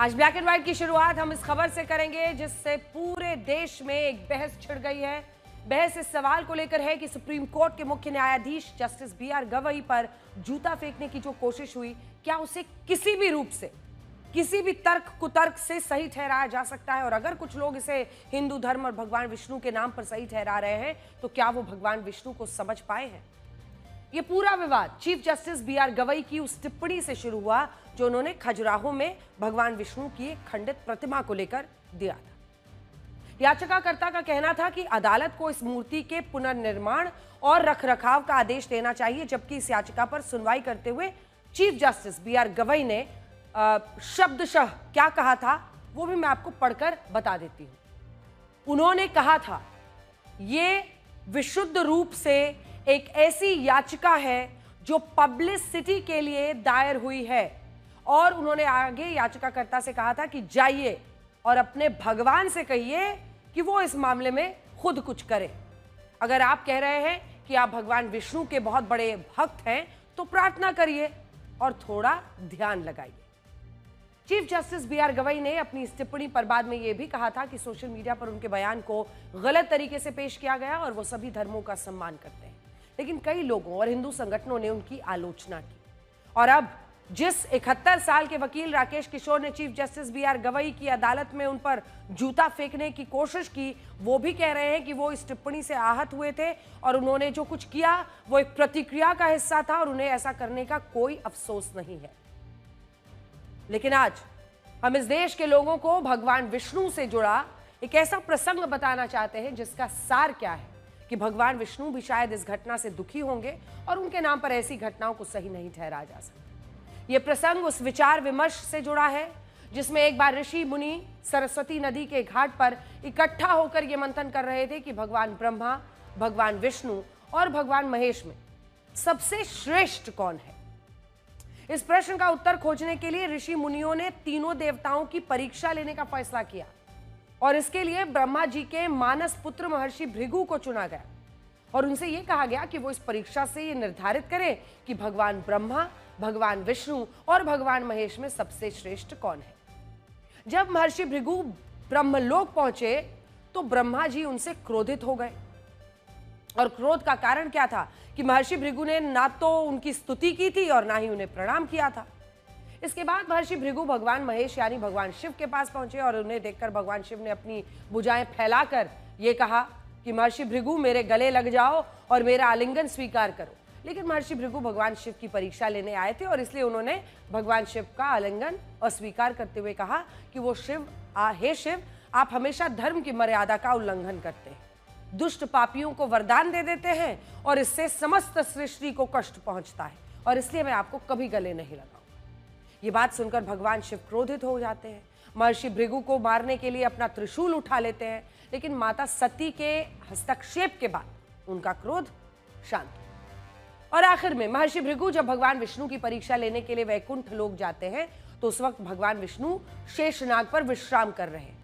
आज black and white की शुरुआत हम इस खबर से करेंगे जिससे पूरे देश में एक बहस छिड़ गई है। बहस इस सवाल को लेकर है कि सुप्रीम कोर्ट के मुख्य न्यायाधीश जस्टिस बी.आर. गवई पर जूता फेंकने की जो कोशिश हुई, क्या उसे किसी भी रूप से, किसी भी तर्क कुतर्क से सही ठहराया जा सकता है? और अगर कुछ लोग इसे हिंदू धर्म और भगवान विष्णु के नाम पर सही ठहरा रहे हैं, तो क्या वो भगवान विष्णु को समझ पाए हैं? ये पूरा विवाद चीफ जस्टिस बी.आर. गवई की उस टिप्पणी से शुरू हुआ जो उन्होंने खजुराहो में भगवान विष्णु की एक खंडित प्रतिमा को लेकर दिया था। याचिकाकर्ता का कहना था कि अदालत को इस मूर्ति के पुनर्निर्माण और रखरखाव का आदेश देना चाहिए, जबकि इस याचिका पर सुनवाई करते हुए चीफ जस्टिस बी.आर. गवई ने शब्दशः क्या कहा था वो भी मैं आपको पढ़कर बता देती हूं। उन्होंने कहा था, ये विशुद्ध रूप से एक ऐसी याचिका है जो पब्लिसिटी के लिए दायर हुई है, और उन्होंने आगे याचिकाकर्ता से कहा था कि जाइए और अपने भगवान से कहिए कि वो इस मामले में खुद कुछ करे। अगर आप कह रहे हैं कि आप भगवान विष्णु के बहुत बड़े भक्त हैं तो प्रार्थना करिए और थोड़ा ध्यान लगाइए। Chief justice B R. गवई ने अपनी इस टिप्पणी पर बाद में यह भी कहा था कि सोशल मीडिया पर उनके बयान को गलत तरीके से पेश किया गया और वो सभी धर्मों का सम्मान करते हैं, लेकिन कई लोगों और हिंदू संगठनों ने उनकी आलोचना की। और अब जिस 71 साल के वकील राकेश किशोर ने चीफ जस्टिस बी.आर. गवई की अदालत में उन पर जूता फेंकने की कोशिश की, वो भी कह रहे हैं कि वो इस टिप्पणी से आहत हुए थे और उन्होंने जो कुछ किया वो एक प्रतिक्रिया का हिस्सा था और उन्हें ऐसा करने का कोई अफसोस नहीं है। लेकिन आज हम इस देश के लोगों को भगवान विष्णु से जुड़ा एक ऐसा प्रसंग बताना चाहते हैं जिसका सार क्या है कि भगवान विष्णु भी शायद इस घटना से दुखी होंगे और उनके नाम पर ऐसी घटनाओं को सही नहीं ठहराया जा सकता। यह प्रसंग उस विचार विमर्श से जुड़ा है जिसमें एक बार ऋषि मुनि सरस्वती नदी के घाट पर इकट्ठा होकर यह मंथन कर रहे थे कि भगवान ब्रह्मा, भगवान विष्णु और भगवान महेश में सबसे श्रेष्ठ कौन है। इस प्रश्न का उत्तर खोजने के लिए ऋषि मुनियों ने तीनों देवताओं की परीक्षा लेने का फैसला किया और इसके लिए ब्रह्मा जी के मानस पुत्र महर्षि भृगु को चुना गया और उनसे यह कहा गया कि वो इस परीक्षा से यह निर्धारित करें कि भगवान ब्रह्मा, भगवान विष्णु और भगवान महेश में सबसे श्रेष्ठ कौन है। जब महर्षि भृगु ब्रह्मलोक पहुंचे तो ब्रह्मा जी उनसे क्रोधित हो गए और क्रोध का कारण क्या था कि महर्षि भृगु ने ना तो उनकी स्तुति की थी और ना ही उन्हें प्रणाम किया था। इसके बाद महर्षि भृगु भगवान महेश यानी भगवान शिव के पास पहुंचे और उन्हें देखकर भगवान शिव ने अपनी भुजाएं फैलाकर यह कहा कि महर्षि भृगु मेरे गले लग जाओ और मेरा आलिंगन स्वीकार करो। लेकिन महर्षि भृगु भगवान शिव की परीक्षा लेने आए थे और इसलिए उन्होंने भगवान शिव का आलिंगन अस्वीकार करते हुए कहा कि वो शिव, हे शिव, आप हमेशा धर्म की मर्यादा का उल्लंघन करते हैं, दुष्ट पापियों को वरदान दे देते हैं और इससे समस्त सृष्टि को कष्ट पहुंचता है और इसलिए मैं आपको कभी गले नहीं लगाऊंगा। ये बात सुनकर भगवान शिव क्रोधित हो जाते हैं, महर्षि भृगु को मारने के लिए अपना त्रिशूल उठा लेते हैं, लेकिन माता सती के हस्तक्षेप के बाद उनका क्रोध शांत हो। और आखिर में महर्षि भृगु जब भगवान विष्णु की परीक्षा लेने के लिए वैकुंठ लोक जाते हैं तो उस वक्त भगवान विष्णु शेषनाग पर विश्राम कर रहे हैं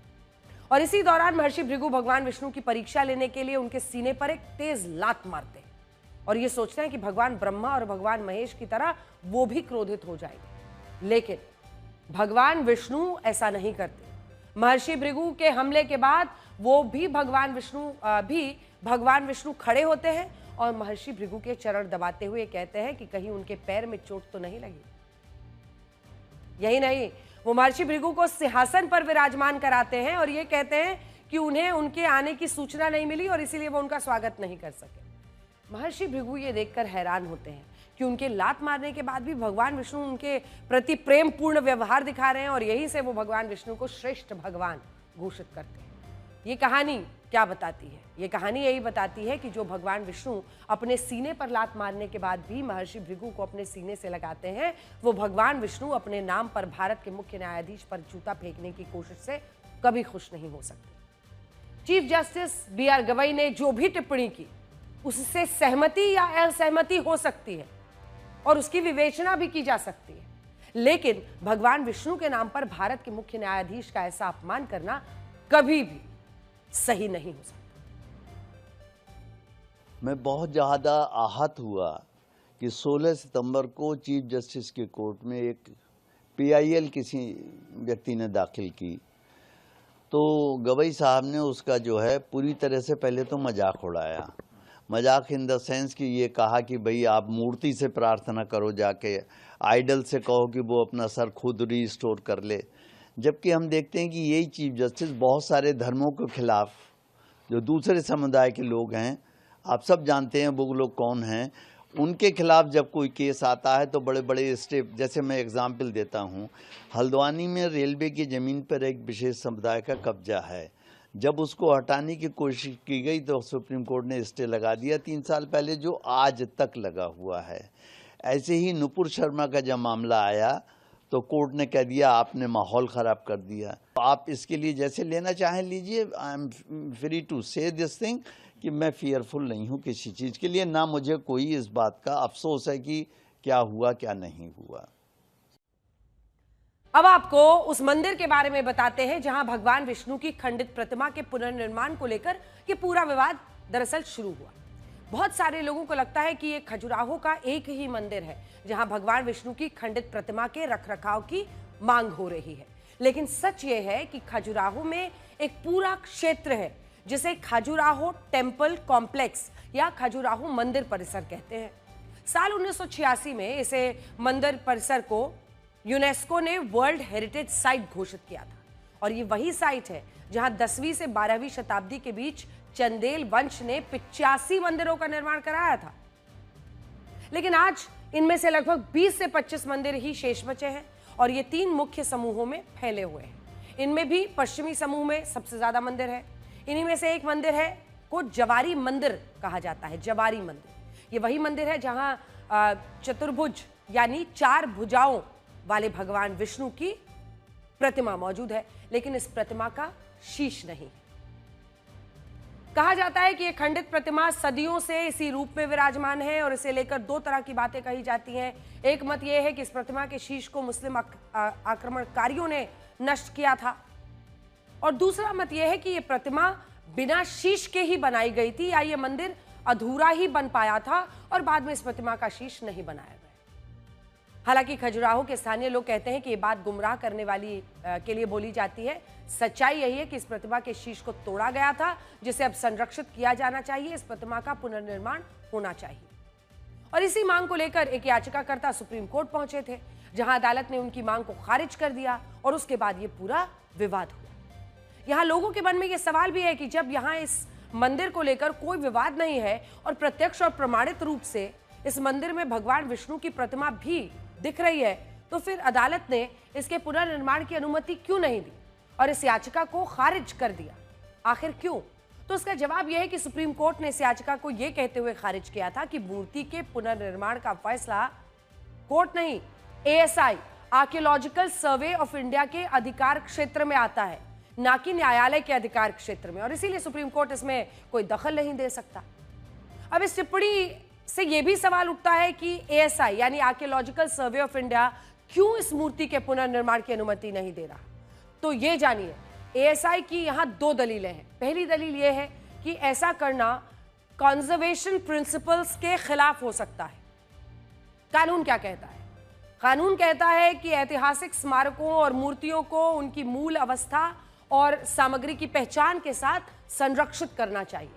और इसी दौरान महर्षि भृगु भगवान विष्णु की परीक्षा लेने के लिए उनके सीने पर एक तेज लात मारते हैं और ये सोचते हैं कि भगवान ब्रह्मा और भगवान महेश की तरह वो भी क्रोधित हो जाएंगे, लेकिन भगवान विष्णु ऐसा नहीं करते। महर्षि भृगु के हमले के बाद वो भी भगवान विष्णु खड़े होते हैं और महर्षि भृगु के चरण दबाते हुए कहते हैं कि कहीं उनके पैर में चोट तो नहीं लगी। यही नहीं, वो महर्षि भृगु को सिंहासन पर विराजमान कराते हैं और ये कहते हैं कि उन्हें उनके आने की सूचना नहीं मिली और इसीलिए वो उनका स्वागत नहीं कर सके। महर्षि भृगु ये देखकर हैरान होते हैं कि उनके लात मारने के बाद भी भगवान विष्णु उनके प्रति प्रेम पूर्ण व्यवहार दिखा रहे हैं और यहीं से वो भगवान विष्णु को श्रेष्ठ भगवान घोषित करते हैं। ये कहानी क्या बताती है? ये कहानी यही बताती है कि जो भगवान विष्णु अपने सीने पर लात मारने के बाद भी महर्षि भृगु को अपने सीने से लगाते हैं, वो भगवान विष्णु अपने नाम पर भारत के मुख्य न्यायाधीश पर जूता फेंकने की कोशिश से कभी खुश नहीं हो सकते। Chief justice B R. गवई ने जो भी टिप्पणी की उससे सहमति या असहमति हो सकती है और उसकी विवेचना भी की जा सकती है, लेकिन भगवान विष्णु के नाम पर भारत के मुख्य न्यायाधीश का ऐसा अपमान करना कभी भी सही नहीं हो सकता। मैं बहुत ज़्यादा आहत हुआ कि 16 सितंबर को चीफ जस्टिस की कोर्ट में एक PIL किसी व्यक्ति ने दाखिल की, तो गवई साहब ने उसका जो है पूरी तरह से पहले तो मजाक उड़ाया। मजाक इन द सेंस कि ये कहा कि भाई आप मूर्ति से प्रार्थना करो, जाके आइडल से कहो कि वो अपना सर खुद रिस्टोर कर ले। जबकि हम देखते हैं कि यही चीफ जस्टिस बहुत सारे धर्मों के खिलाफ, जो दूसरे समुदाय के लोग हैं, आप सब जानते हैं वो लोग कौन हैं, उनके खिलाफ जब कोई केस आता है तो बड़े बड़े स्टेप, जैसे मैं एग्जाम्पल देता हूँ, हल्द्वानी में रेलवे की ज़मीन पर एक विशेष समुदाय का कब्जा है। जब उसको हटाने की कोशिश की गई तो सुप्रीम कोर्ट ने स्टे लगा दिया 3 साल पहले, जो आज तक लगा हुआ है। ऐसे ही नुपुर शर्मा का जब मामला आया तो कोर्ट ने कह दिया आपने माहौल ख़राब कर दिया। आप इसके लिए जैसे लेना चाहें लीजिए, आई एम फ्री टू से दिस थिंग कि मैं फियरफुल नहीं हूँ किसी चीज़ के लिए, ना मुझे कोई इस बात का अफसोस है कि क्या हुआ क्या नहीं हुआ। अब आपको उस मंदिर के बारे में बताते हैं जहां भगवान विष्णु की खंडित प्रतिमा के पुनर्निर्माण को लेकर ये पूरा विवाद दरअसल शुरू हुआ। बहुत सारे लोगों को लगता है कि ये खजुराहो का एक ही मंदिर है जहां भगवान विष्णु की खंडित प्रतिमा के रखरखाव की मांग हो रही है, लेकिन सच ये है कि खजुराहो में एक पूरा क्षेत्र है जिसे खजुराहो टेम्पल कॉम्प्लेक्स या खजुराहो मंदिर परिसर कहते हैं। साल 1986 में इसे मंदिर परिसर को यूनेस्को ने वर्ल्ड हेरिटेज साइट घोषित किया था और ये वही साइट है जहां 10वीं से 12वीं शताब्दी के बीच चंदेल वंश ने 85 मंदिरों का निर्माण कराया था। लेकिन आज इनमें से लगभग 20 से 25 मंदिर ही शेष बचे हैं और ये 3 मुख्य समूहों में फैले हुए हैं। इनमें भी पश्चिमी समूह में सबसे ज्यादा मंदिर है। इन्हीं में से एक मंदिर है को जवारी मंदिर कहा जाता है। जवारी मंदिर ये वही मंदिर है जहां चतुर्भुज यानी 4 भुजाओं वाले भगवान विष्णु की प्रतिमा मौजूद है, लेकिन इस प्रतिमा का शीश नहीं। कहा जाता है कि यह खंडित प्रतिमा सदियों से इसी रूप में विराजमान है और इसे लेकर 2 तरह की बातें कही जाती हैं। एक मत यह है कि इस प्रतिमा के शीश को मुस्लिम आक्रमणकारियों ने नष्ट किया था और दूसरा मत यह है कि यह प्रतिमा बिना शीश के ही बनाई गई थी या यह मंदिर अधूरा ही बन पाया था और बाद में इस प्रतिमा का शीश नहीं बनाया गया। हालांकि खजुराहो के स्थानीय लोग कहते हैं कि ये बात गुमराह करने वाली के लिए बोली जाती है। सच्चाई यही है कि इस प्रतिमा के शीश को तोड़ा गया था जिसे अब संरक्षित किया जाना चाहिए। इस प्रतिमा का पुनर्निर्माण होना चाहिए और इसी मांग को लेकर एक याचिकाकर्ता सुप्रीम कोर्ट पहुंचे थे जहां अदालत ने उनकी मांग को खारिज कर दिया और उसके बाद ये पूरा विवाद हुआ। यहाँ लोगों के मन में यह सवाल भी है कि जब यहाँ इस मंदिर को लेकर कोई विवाद नहीं है और प्रत्यक्ष और प्रमाणित रूप से इस मंदिर में भगवान विष्णु की प्रतिमा भी दिख रही है, तो फिर अदालत ने इसके पुनर्निर्माण की अनुमति क्यों नहीं दी और इस याचिका को खारिज कर दिया? आखिर क्यों? तो उसका जवाब यह है कि सुप्रीम कोर्ट ने इस याचिका को यह कहते हुए खारिज किया था कि मूर्ति के पुनर्निर्माण का फैसला कोर्ट नहीं, ASI archaeological survey of India के अधिकार क्षेत्र में आता है, ना कि न्यायालय के अधिकार क्षेत्र में, और इसीलिए सुप्रीम कोर्ट इसमें कोई दखल नहीं दे सकता। अब इस टिप्पणी से यह भी सवाल उठता है कि ASI यानी आर्कियोलॉजिकल सर्वे ऑफ इंडिया क्यों इस मूर्ति के पुनर्निर्माण की अनुमति नहीं दे रहा? तो ये जानिए, ASI की यहां 2 दलीलें हैं। पहली दलील यह है कि ऐसा करना कंजर्वेशन प्रिंसिपल्स के खिलाफ हो सकता है। कानून क्या कहता है? कानून कहता है कि ऐतिहासिक स्मारकों और मूर्तियों को उनकी मूल अवस्था और सामग्री की पहचान के साथ संरक्षित करना चाहिए।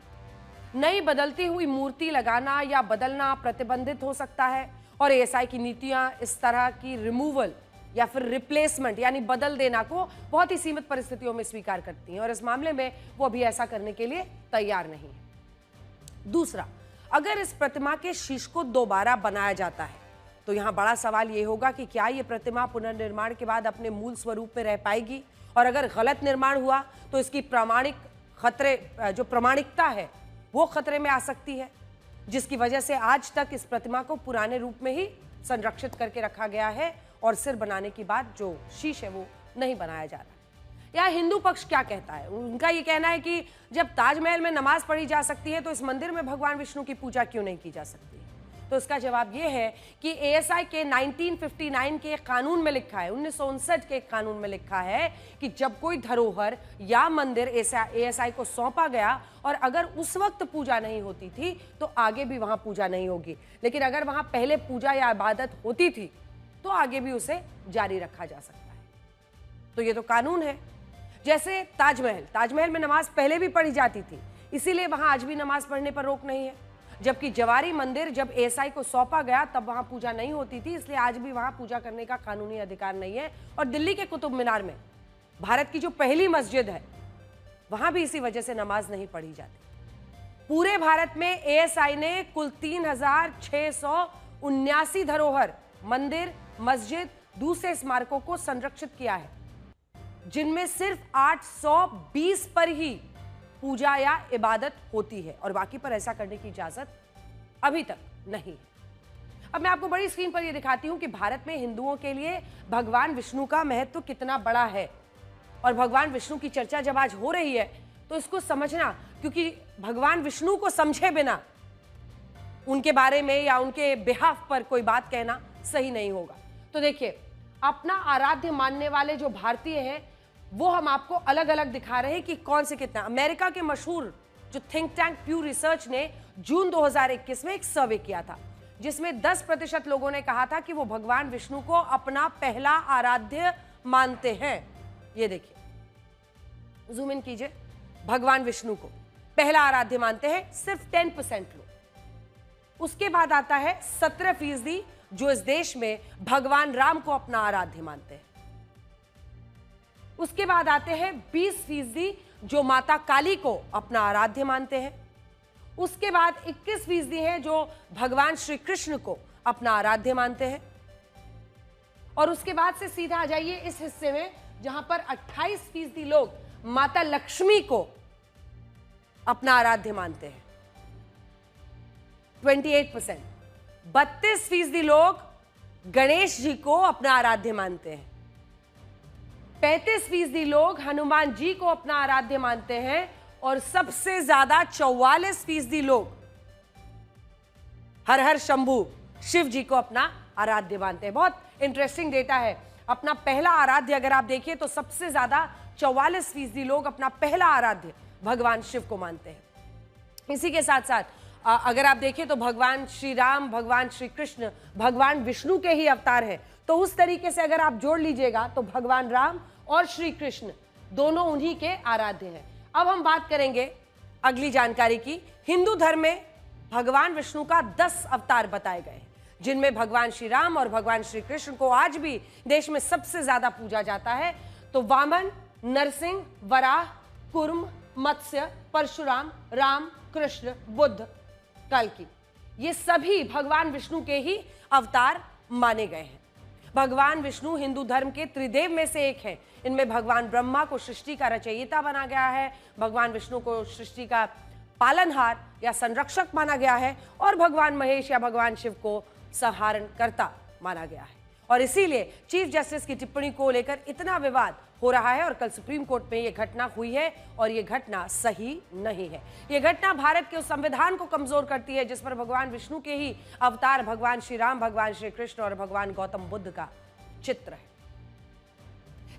नई बदलती हुई मूर्ति लगाना या बदलना प्रतिबंधित हो सकता है और ASI की नीतियां इस तरह की रिमूवल या फिर रिप्लेसमेंट यानी बदल देना को बहुत ही सीमित परिस्थितियों में स्वीकार करती हैं और इस मामले में वो अभी ऐसा करने के लिए तैयार नहीं है। दूसरा, अगर इस प्रतिमा के शीश को दोबारा बनाया जाता है तो यहां बड़ा सवाल यह होगा कि क्या यह प्रतिमा पुनर्निर्माण के बाद अपने मूल स्वरूप में रह पाएगी, और अगर गलत निर्माण हुआ तो इसकी प्रामाणिकता है वो खतरे में आ सकती है, जिसकी वजह से आज तक इस प्रतिमा को पुराने रूप में ही संरक्षित करके रखा गया है और सिर बनाने के बाद जो शीश है वो नहीं बनाया जा रहा। या हिंदू पक्ष क्या कहता है? उनका ये कहना है कि जब ताजमहल में नमाज पढ़ी जा सकती है तो इस मंदिर में भगवान विष्णु की पूजा क्यों नहीं की जा सकती? तो इसका जवाब यह है कि ASI के 1959 के कानून में लिखा है, 1959 के कानून में लिखा है कि जब कोई धरोहर या मंदिर ASI को सौंपा गया और अगर उस वक्त पूजा नहीं होती थी तो आगे भी वहां पूजा नहीं होगी, लेकिन अगर वहां पहले पूजा या इबादत होती थी तो आगे भी उसे जारी रखा जा सकता है। तो ये तो कानून है। जैसे ताजमहल में नमाज पहले भी पढ़ी जाती थी, इसीलिए वहां आज भी नमाज पढ़ने पर रोक नहीं है। जबकि जवारी मंदिर जब एएसआई को सौंपा गया तब वहां पूजा नहीं होती थी, इसलिए आज भी वहां पूजा करने का कानूनी अधिकार नहीं है। और दिल्ली के कुतुब मीनार में भारत की जो पहली मस्जिद है वहां भी इसी वजह से नमाज नहीं पढ़ी जाती। पूरे भारत में एएसआई ने कुल 3679 धरोहर, मंदिर, मस्जिद, दूसरे स्मारकों को संरक्षित किया है, जिनमें सिर्फ 820 पर ही पूजा या इबादत होती है और बाकी पर ऐसा करने की इजाजत अभी तक नहीं है। अब मैं आपको बड़ी स्क्रीन पर यह दिखाती हूं कि भारत में हिंदुओं के लिए भगवान विष्णु का महत्व कितना बड़ा है। और भगवान विष्णु की चर्चा जब आज हो रही है तो इसको समझना, क्योंकि भगवान विष्णु को समझे बिना उनके बारे में या उनके बिहाफ पर कोई बात कहना सही नहीं होगा। तो देखिए, अपना आराध्य मानने वाले जो भारतीय हैं वो हम आपको अलग अलग दिखा रहे हैं कि कौन से कितना। अमेरिका के मशहूर जो थिंक टैंक प्यू रिसर्च ने जून 2021 में एक सर्वे किया था, जिसमें 10% लोगों ने कहा था कि वो भगवान विष्णु को अपना पहला आराध्य मानते हैं। ये देखिए, जूम इन कीजिए, भगवान विष्णु को पहला आराध्य मानते हैं सिर्फ 10% लोग। उसके बाद आता है 17% जो इस देश में भगवान राम को अपना आराध्य मानते हैं। उसके बाद आते हैं 20% जो माता काली को अपना आराध्य मानते हैं। उसके बाद 21% है जो भगवान श्री कृष्ण को अपना आराध्य मानते हैं। और उसके बाद से सीधा आ जाइए इस हिस्से में जहां पर 28% लोग माता लक्ष्मी को अपना आराध्य मानते हैं। 28%। 32% लोग गणेश जी को अपना आराध्य मानते हैं। 35% लोग हनुमान जी को अपना आराध्य मानते हैं। और सबसे ज्यादा 44% लोग हर हर शंभू शिव जी को अपना आराध्य मानते हैं। बहुत इंटरेस्टिंग डेटा है। अपना पहला आराध्य अगर आप देखिए तो सबसे ज्यादा 44% लोग अपना पहला आराध्य भगवान शिव को मानते हैं। इसी के साथ साथ अगर आप देखें तो भगवान श्री राम, भगवान श्री कृष्ण भगवान विष्णु के ही अवतार हैं। तो उस तरीके से अगर आप जोड़ लीजिएगा तो भगवान राम और श्री कृष्ण दोनों उन्हीं के आराध्य हैं। अब हम बात करेंगे अगली जानकारी की। हिंदू धर्म में भगवान विष्णु का 10 अवतार बताए गए हैं, जिनमें भगवान श्री राम और भगवान श्री कृष्ण को आज भी देश में सबसे ज्यादा पूजा जाता है। तो वामन, नरसिंह, वराह, कुर्म, मत्स्य, परशुराम, राम, कृष्ण, बुद्ध, कल्कि, ये सभी भगवान विष्णु के ही अवतार माने गए हैं। भगवान विष्णु हिंदू धर्म के त्रिदेव में से एक है। इनमें भगवान ब्रह्मा को सृष्टि का रचयिता माना गया है, भगवान विष्णु को सृष्टि का पालनहार या संरक्षक माना गया है और भगवान महेश या भगवान शिव को संहारणकर्ता माना गया है। और इसीलिए चीफ जस्टिस की टिप्पणी को लेकर इतना विवाद हो रहा है और कल सुप्रीम कोर्ट में यह घटना हुई है और यह घटना सही नहीं है। यह घटना भारत के उस संविधान को कमजोर करती है जिस पर भगवान विष्णु के ही अवतार भगवान श्री राम, भगवान श्री कृष्ण और भगवान गौतम बुद्ध का चित्र है।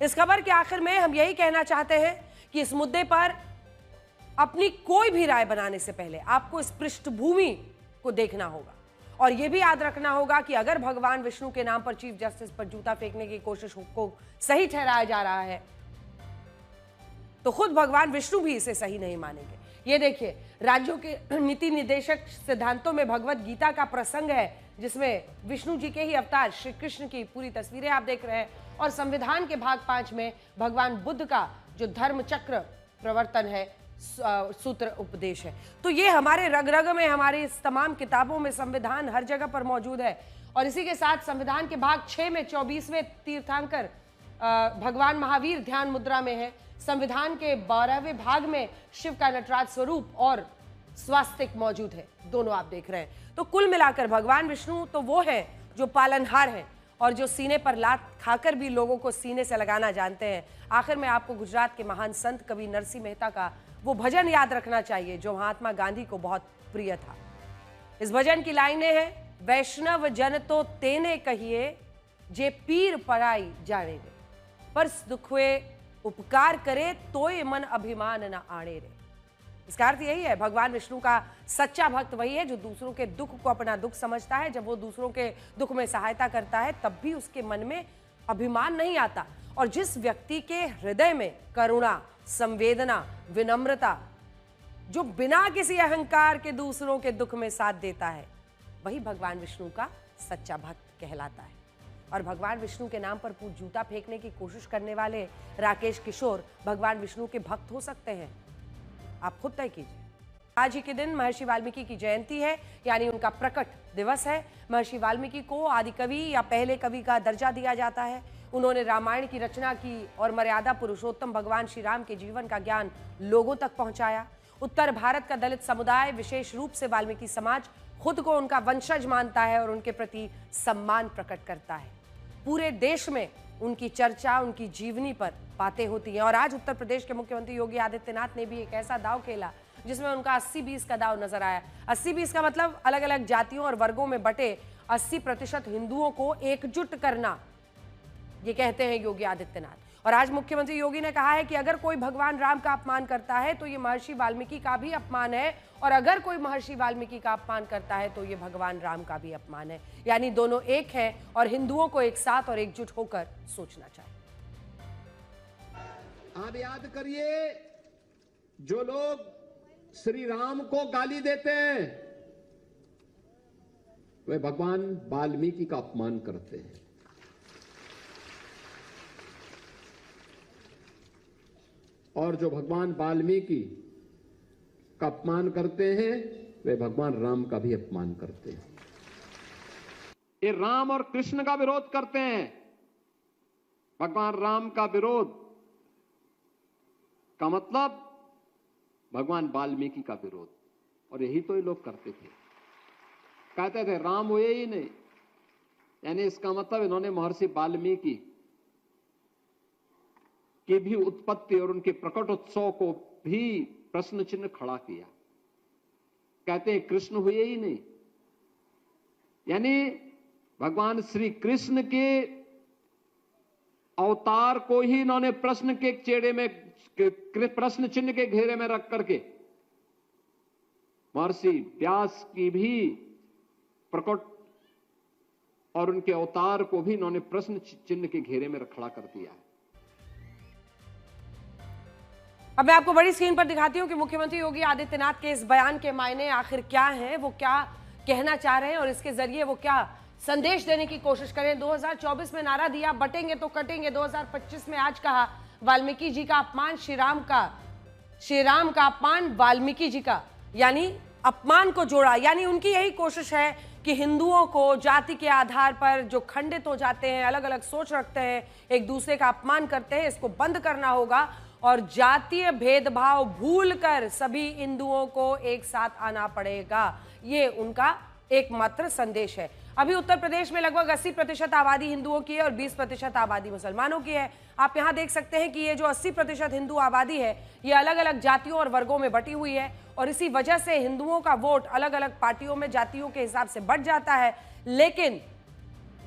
इस खबर के आखिर में हम यही कहना चाहते हैं कि इस मुद्दे पर अपनी कोई भी राय बनाने से पहले आपको इस पृष्ठभूमि को देखना होगा और यह भी याद रखना होगा कि अगर भगवान विष्णु के नाम पर चीफ जस्टिस पर जूता फेंकने की कोशिश को सही ठहराया जा रहा है तो खुद भगवान विष्णु भी इसे सही नहीं मानेंगे। ये देखिए, राज्यों के नीति निर्देशक सिद्धांतों में भगवत गीता का प्रसंग है जिसमें विष्णु जी के ही अवतार श्री कृष्ण की पूरी तस्वीरें आप देख रहे हैं और संविधान के भाग 5 में भगवान बुद्ध का जो धर्म चक्र प्रवर्तन है, सूत्र उपदेश है। तो ये हमारे रग रग में, हमारी इस तमाम किताबों में संविधान हर जगह पर मौजूद है। और इसी के साथ संविधान के भाग 6 में 24वें तीर्थंकर भगवान महावीर ध्यान मुद्रा में है। संविधान के 12वें भाग में शिव का नटराज स्वरूप और स्वास्तिक मौजूद है, दोनों आप देख रहे हैं। तो कुल मिलाकर भगवान विष्णु तो वो है जो पालनहार है और जो सीने पर लात खाकर भी लोगों को सीने से लगाना जानते हैं। आखिर में आपको गुजरात के महान संत कवि नरसिंह मेहता का वो भजन याद रखना चाहिए जो महात्मा गांधी को बहुत प्रिय था। इस भजन की लाइनें हैं, वैष्णव जन तो तेने कहिए जे पीर पराई जाने रे, पर दुखवे उपकार करे तोय मन अभिमान न आणे रे। इसका अर्थ यही है, भगवान विष्णु का सच्चा भक्त वही है जो दूसरों के दुख को अपना दुख समझता है। जब वो दूसरों के दुख में सहायता करता है तब भी उसके मन में अभिमान नहीं आता और जिस व्यक्ति के हृदय में करुणा, संवेदना, विनम्रता, जो बिना किसी अहंकार के दूसरों के दुख में साथ देता है, वही भगवान विष्णु का सच्चा भक्त कहलाता है। और भगवान विष्णु के नाम पर जूता फेंकने की कोशिश करने वाले राकेश किशोर भगवान विष्णु के भक्त हो सकते हैं? आप खुद तय कीजिए। आज ही के दिन महर्षि वाल्मीकि की जयंती है, यानी उनका प्रकट दिवस है। महर्षि वाल्मीकि को आदि कवि या पहले कवि का दर्जा दिया जाता है। उन्होंने रामायण की रचना की और मर्यादा पुरुषोत्तम भगवान श्री राम के जीवन का ज्ञान लोगों तक पहुंचाया। उत्तर भारत का दलित समुदाय, विशेष रूप से वाल्मीकि समाज, खुद को उनका वंशज मानता है और उनके प्रति सम्मान प्रकट करता है। पूरे देश में उनकी चर्चा, उनकी जीवनी पर बातें होती हैं। और आज उत्तर प्रदेश के मुख्यमंत्री योगी आदित्यनाथ ने भी एक ऐसा दांव खेला जिसमें उनका 80-20 का दांव नजर आया। 80-20 का मतलब अलग अलग जातियों और वर्गों में बटे 80% हिंदुओं को एकजुट करना, ये कहते हैं योगी आदित्यनाथ। और आज मुख्यमंत्री योगी ने कहा है कि अगर कोई भगवान राम का अपमान करता है तो ये महर्षि वाल्मीकि का भी अपमान है, और अगर कोई महर्षि वाल्मीकि का अपमान करता है तो ये भगवान राम का भी अपमान है। यानी दोनों एक हैं और हिंदुओं को एक साथ और एकजुट होकर सोचना चाहिए। आप याद करिए, जो लोग श्री राम को गाली देते हैं वे भगवान वाल्मीकि का अपमान करते हैं। और जो भगवान वाल्मीकि का अपमान करते हैं वे भगवान राम का भी अपमान करते हैं। ये राम और कृष्ण का विरोध करते हैं। भगवान राम का विरोध का मतलब भगवान वाल्मीकि का विरोध, और यही तो ये लोग करते थे। कहते थे राम हुए ही नहीं, यानी इसका मतलब इन्होंने महर्षि वाल्मीकि की भी उत्पत्ति और उनके प्रकट उत्सव को भी प्रश्न चिन्ह खड़ा किया। कहते हैं कृष्ण हुए ही नहीं, यानी भगवान श्री कृष्ण के अवतार को ही इन्होंने प्रश्न के चेहरे में, प्रश्न चिन्ह के घेरे में रख करके महर्षि व्यास की भी प्रकट और उनके अवतार को भी इन्होंने प्रश्न चिन्ह के घेरे में खड़ा कर दिया है। अब मैं आपको बड़ी स्क्रीन पर दिखाती हूं कि मुख्यमंत्री योगी आदित्यनाथ के इस बयान के मायने आखिर क्या हैं, वो क्या कहना चाह रहे हैं और इसके जरिए वो क्या संदेश देने की कोशिश करें। 2024 में नारा दिया बटेंगे तो कटेंगे, 2025 में आज कहा वाल्मीकि जी का अपमान श्री राम का अपमान वाल्मीकि जी का, यानी अपमान को जोड़ा। यानी उनकी यही कोशिश है कि हिंदुओं को जाति के आधार पर जो खंडित हो जाते हैं, अलग अलग सोच रखते हैं, एक दूसरे का अपमान करते हैं, इसको बंद करना होगा और जातीय भेदभाव भूलकर सभी हिंदुओं को एक साथ आना पड़ेगा। ये उनका एकमात्र संदेश है। अभी उत्तर प्रदेश में लगभग 80% आबादी हिंदुओं की है और 20% आबादी मुसलमानों की है। आप यहां देख सकते हैं कि ये जो 80% हिंदू आबादी है, ये अलग अलग जातियों और वर्गों में बटी हुई है और इसी वजह से हिंदुओं का वोट अलग अलग पार्टियों में जातियों के हिसाब से बढ़ जाता है। लेकिन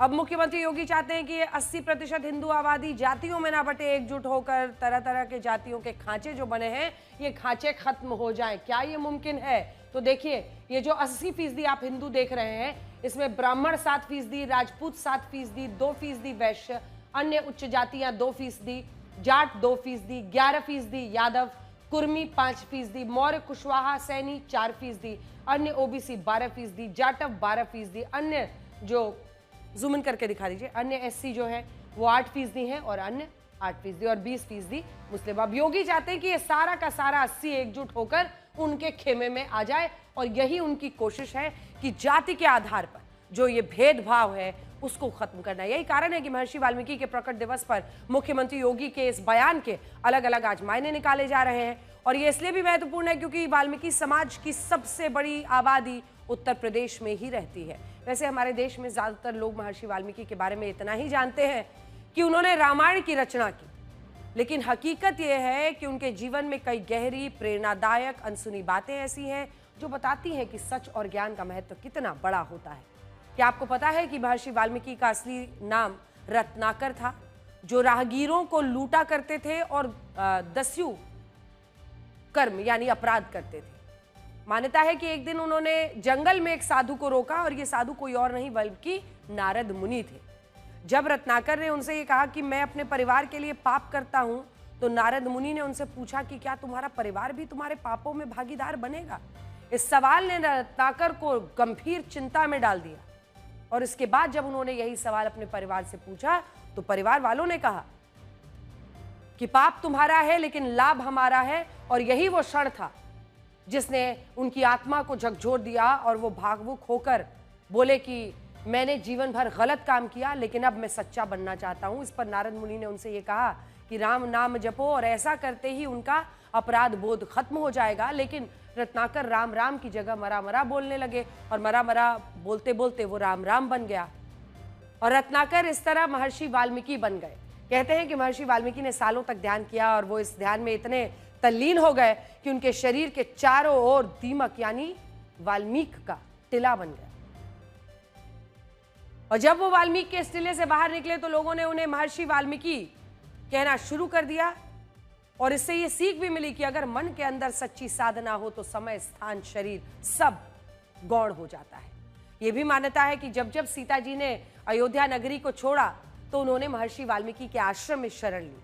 अब मुख्यमंत्री योगी चाहते हैं कि ये 80% हिंदू आबादी जातियों में ना बटे, एकजुट होकर तरह तरह के जातियों के खांचे जो बने हैं, ये खांचे खत्म हो जाएं। क्या ये मुमकिन है? तो देखिए, ये जो 80% आप हिंदू देख रहे हैं, इसमें ब्राह्मण 7%, राजपूत 7%, 2% वैश्य, अन्य उच्च जातियां 2%, जाट 2%, 11% यादव, कुर्मी 5%, मौर्य कुशवाहा सैनी 4%, अन्य ओबीसी 12%, जाटव 12%, अन्य जो जूम इन करके दिखा दीजिए, अन्य एससी जो है वो 8% है और अन्य 8% और 20% मुस्लिम। अब योगी चाहते हैं कि ये सारा का सारा 80 एकजुट होकर उनके खेमे में आ जाए और यही उनकी कोशिश है कि जाति के आधार पर जो ये भेदभाव है उसको खत्म करना। यही कारण है कि महर्षि वाल्मीकि के प्रकट दिवस पर मुख्यमंत्री योगी के इस बयान के अलग अलग आज मायने निकाले जा रहे हैं। और ये इसलिए भी महत्वपूर्ण है क्योंकि वाल्मीकि समाज की सबसे बड़ी आबादी उत्तर प्रदेश में ही रहती है। वैसे हमारे देश में ज्यादातर लोग महर्षि वाल्मीकि के बारे में इतना ही जानते हैं कि उन्होंने रामायण की रचना की, लेकिन हकीकत यह है कि उनके जीवन में कई गहरी, प्रेरणादायक, अनसुनी बातें ऐसी हैं जो बताती हैं कि सच और ज्ञान का महत्व कितना बड़ा होता है। क्या आपको पता है कि महर्षि वाल्मीकि का असली नाम रत्नाकर था, जो राहगीरों को लूटा करते थे और दस्यु कर्म यानी अपराध करते थे। मान्यता है कि एक दिन उन्होंने जंगल में एक साधु को रोका और ये साधु कोई और नहीं बल्कि नारद मुनि थे। जब रत्नाकर ने उनसे ये कहा कि मैं अपने परिवार के लिए पाप करता हूं, तो नारद मुनि ने उनसे पूछा कि क्या तुम्हारा परिवार भी तुम्हारे पापों में भागीदार बनेगा? इस सवाल ने रत्नाकर को गंभीर चिंता में डाल दिया। और इसके बाद जब उन्होंने यही सवाल अपने परिवार से पूछा, तो परिवार वालों ने कहा कि पाप तुम्हारा है लेकिन लाभ हमारा है। और यही वो क्षण था जिसने उनकी आत्मा को झकझोर दिया और वो भावुक होकर बोले कि मैंने जीवन भर गलत काम किया, लेकिन अब मैं सच्चा बनना चाहता हूं। इस पर नारद मुनि ने उनसे ये कहा कि राम नाम जपो, और ऐसा करते ही उनका अपराध बोध खत्म हो जाएगा। लेकिन रत्नाकर राम राम की जगह मरा मरा बोलने लगे, और मरा मरा बोलते बोलते वो राम राम बन गया। और रत्नाकर इस तरह महर्षि वाल्मीकि बन गए। कहते हैं कि महर्षि वाल्मीकि ने सालों तक ध्यान किया, और वो इस ध्यान में इतने तल्लीन हो गए कि उनके शरीर के चारों ओर दीमक यानी वाल्मीकि का टिला बन गया। और जब वो वाल्मीकि के इस टिले से बाहर निकले, तो लोगों ने उन्हें महर्षि वाल्मीकि कहना शुरू कर दिया। और इससे ये सीख भी मिली कि अगर मन के अंदर सच्ची साधना हो तो समय, स्थान, शरीर सब गौण हो जाता है। ये भी मान्यता है कि जब जब सीता जी ने अयोध्या नगरी को छोड़ा, तो उन्होंने महर्षि वाल्मीकि के आश्रम में शरण ली,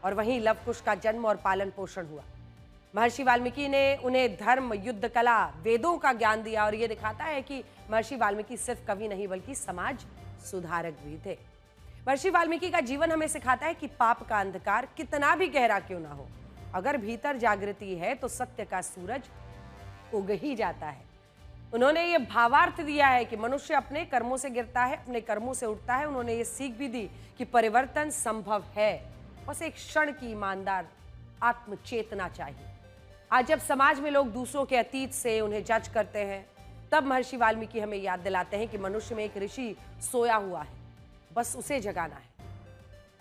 और वहीं लव कुश का जन्म और पालन पोषण हुआ। महर्षि वाल्मीकि ने उन्हें धर्म, युद्ध कला, वेदों का ज्ञान दिया। और यह दिखाता है कि महर्षि वाल्मीकि सिर्फ कवि नहीं बल्कि समाज सुधारक भी थे। महर्षि वाल्मीकि का जीवन हमें सिखाता है कि पाप का अंधकार कितना भी गहरा क्यों ना हो, अगर भीतर जागृति है तो सत्य का सूरज उग ही जाता है। उन्होंने ये भावार्थ दिया है कि मनुष्य अपने कर्मों से गिरता है, अपने कर्मों से उठता है। उन्होंने ये सीख भी दी कि परिवर्तन संभव है, बस एक क्षण की ईमानदार आत्मचेतना चाहिए। आज जब समाज में लोग दूसरों के अतीत से उन्हें जज करते हैं, तब महर्षि वाल्मीकि हमें याद दिलाते हैं कि मनुष्य में एक ऋषि सोया हुआ है, बस उसे जगाना है।